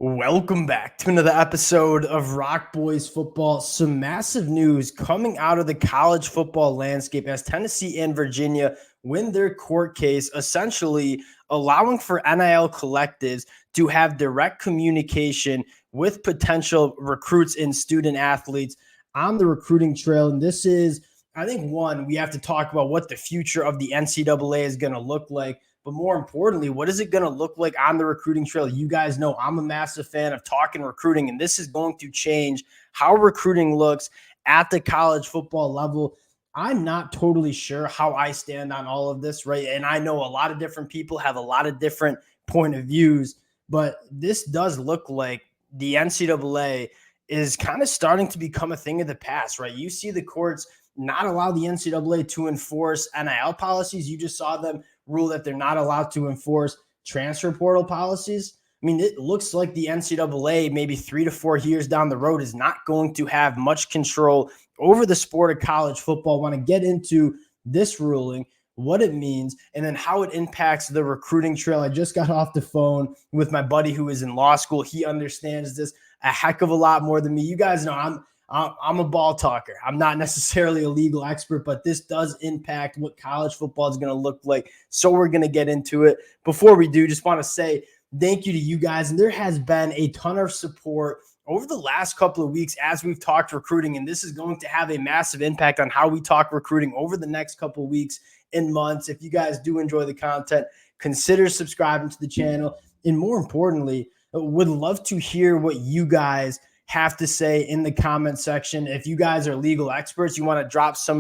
Welcome back to another episode of Rock Boys Football. Some massive news coming out of the college football landscape as Tennessee and Virginia win their court case, essentially allowing for NIL collectives to have direct communication with potential recruits and student athletes on the recruiting trail. And this is, I think, one, we have to talk about what the future of the NCAA is going to look like. But more importantly, what is it going to look like on the recruiting trail? You guys know I'm a massive fan of talking recruiting, and this is going to change how recruiting looks at the college football level. I'm not totally sure how I stand on all of this, right? And I know a lot of different people have a lot of different point of views, but this does look like the NCAA is kind of starting to become a thing of the past, right? You see the courts not allow the NCAA to enforce NIL policies. You just saw them rule that they're not allowed to enforce transfer portal policies. I mean, it looks like the NCAA maybe 3 to 4 years down the road is not going to have much control over the sport of college football. I want to get into this ruling, what it means, and then how it impacts the recruiting trail. I just got off the phone with my buddy who is in law school. He understands this a heck of a lot more than me. You guys know I'm a ball talker. I'm not necessarily a legal expert, but this does impact what college football is going to look like. So we're going to get into it. Before we do, just want to say thank you to you guys. And there has been a ton of support over the last couple of weeks as we've talked recruiting, and this is going to have a massive impact on how we talk recruiting over the next couple of weeks and months. If you guys do enjoy the content, consider subscribing to the channel. And more importantly, would love to hear what you guys have to say in the comment section. If you guys are legal experts, you want to drop some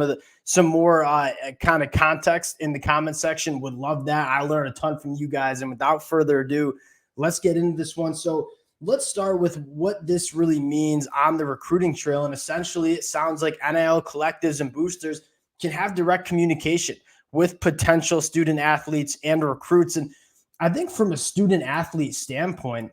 more kind of context in the comment section, would love that. I learned a ton from you guys. And without further ado, let's get into this one. So let's start with what this really means on the recruiting trail. And essentially, it sounds like NIL collectives and boosters can have direct communication with potential student athletes and recruits. And I think from a student athlete standpoint,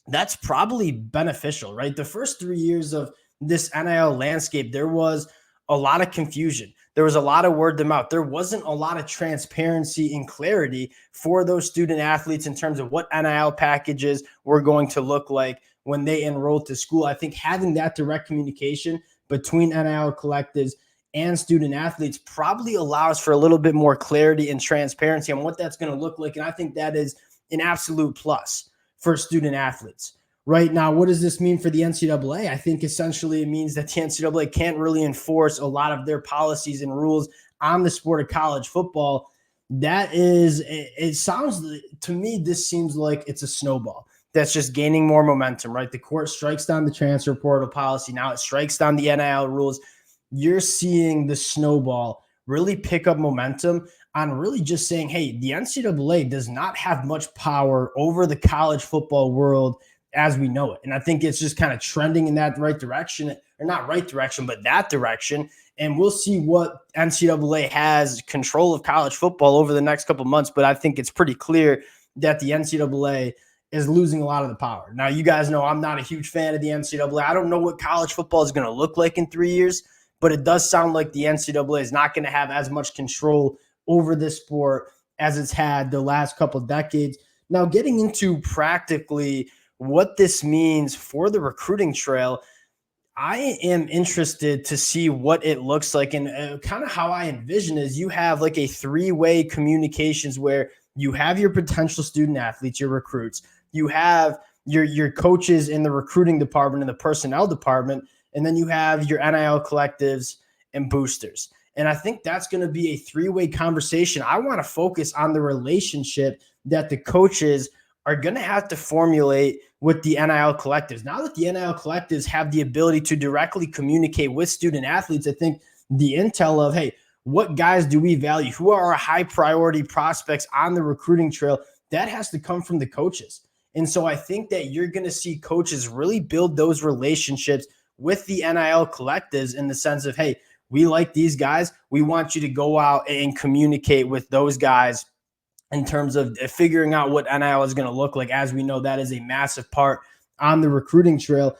that's probably beneficial, right? The first 3 years of this NIL landscape, there was a lot of confusion. There was a lot of word of mouth. There wasn't a lot of transparency and clarity for those student athletes in terms of what NIL packages were going to look like when they enrolled to school. I think having that direct communication between NIL collectives and student athletes probably allows for a little bit more clarity and transparency on what that's going to look like. And I think that is an absolute plus for student athletes. Right now, what does this mean for the NCAA? I think essentially it means that the NCAA can't really enforce a lot of their policies and rules on the sport of college football. That is, it sounds to me, this seems like it's a snowball that's just gaining more momentum, right? The court strikes down the transfer portal policy. Now it strikes down the NIL rules. You're seeing the snowball really pick up momentum on really just saying, hey, the NCAA does not have much power over the college football world as we know it. And I think it's just kind of trending in that right direction, or not right direction, but that direction. And we'll see what NCAA has control of college football over the next couple of months. But I think it's pretty clear that the NCAA is losing a lot of the power. Now, you guys know I'm not a huge fan of the NCAA. I don't know what college football is going to look like in 3 years, but it does sound like the NCAA is not going to have as much control over this sport as it's had the last couple of decades. Now, getting into practically what this means for the recruiting trail, I am interested to see what it looks like. And kind of how I envision is you have like a three-way communications where you have your potential student athletes, your recruits, you have your coaches in the recruiting department and the personnel department, and then you have your NIL collectives and boosters. And I think that's going to be a three-way conversation. I want to focus on the relationship that the coaches are going to have to formulate with the NIL collectives. Now that the NIL collectives have the ability to directly communicate with student athletes, I think the intel of, hey, what guys do we value? Who are our high priority prospects on the recruiting trail? That has to come from the coaches. And so I think that you're going to see coaches really build those relationships with the NIL collectives in the sense of, hey, we like these guys. We want you to go out and communicate with those guys in terms of figuring out what NIL is going to look like. As we know, that is a massive part on the recruiting trail.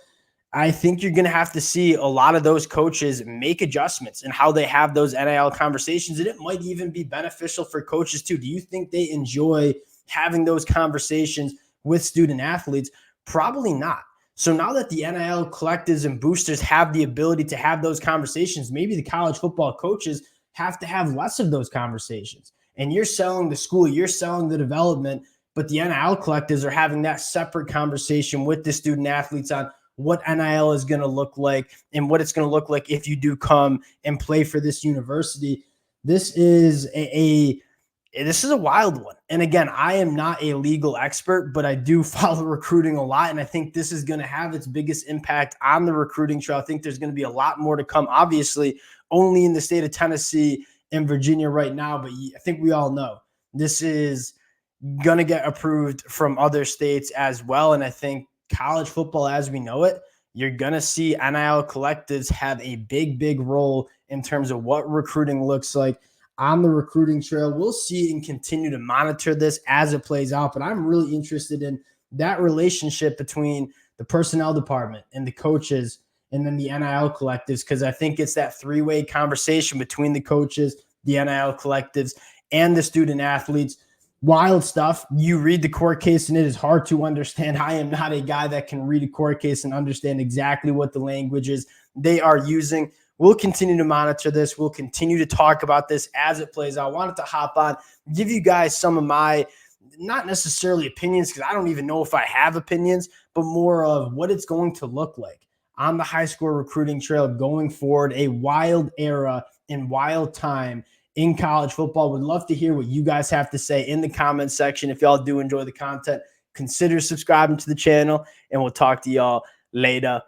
I think you're going to have to see a lot of those coaches make adjustments in how they have those NIL conversations. And it might even be beneficial for coaches too. Do you think they enjoy having those conversations with student athletes? Probably not. So now that the NIL collectives and boosters have the ability to have those conversations, maybe the college football coaches have to have less of those conversations. And you're selling the school, you're selling the development, but the NIL collectives are having that separate conversation with the student athletes on what NIL is going to look like and what it's going to look like if you do come and play for this university. This is this is a wild one. And again, I am not a legal expert, but I do follow recruiting a lot. And I think this is going to have its biggest impact on the recruiting trail. I think there's going to be a lot more to come, obviously, only in the state of Tennessee and Virginia right now. But I think we all know this is going to get approved from other states as well. And I think college football as we know it, you're going to see NIL collectives have a big role in terms of what recruiting looks like on the recruiting trail. We'll see and continue to monitor this as it plays out, but I'm really interested in that relationship between the personnel department and the coaches and then the NIL collectives, because I think it's that three-way conversation between the coaches, the NIL collectives, and the student athletes. Wild stuff. You read the court case and it is hard to understand. I am not a guy that can read a court case and understand exactly what the language is they are using. We'll continue to monitor this. We'll continue to talk about this as it plays out. I wanted to hop on, give you guys some of my, not necessarily opinions, because I don't even know if I have opinions, but more of what it's going to look like on the high school recruiting trail going forward. A wild era and wild time in college football. Would love to hear what you guys have to say in the comments section. If y'all do enjoy the content, consider subscribing to the channel, and we'll talk to y'all later.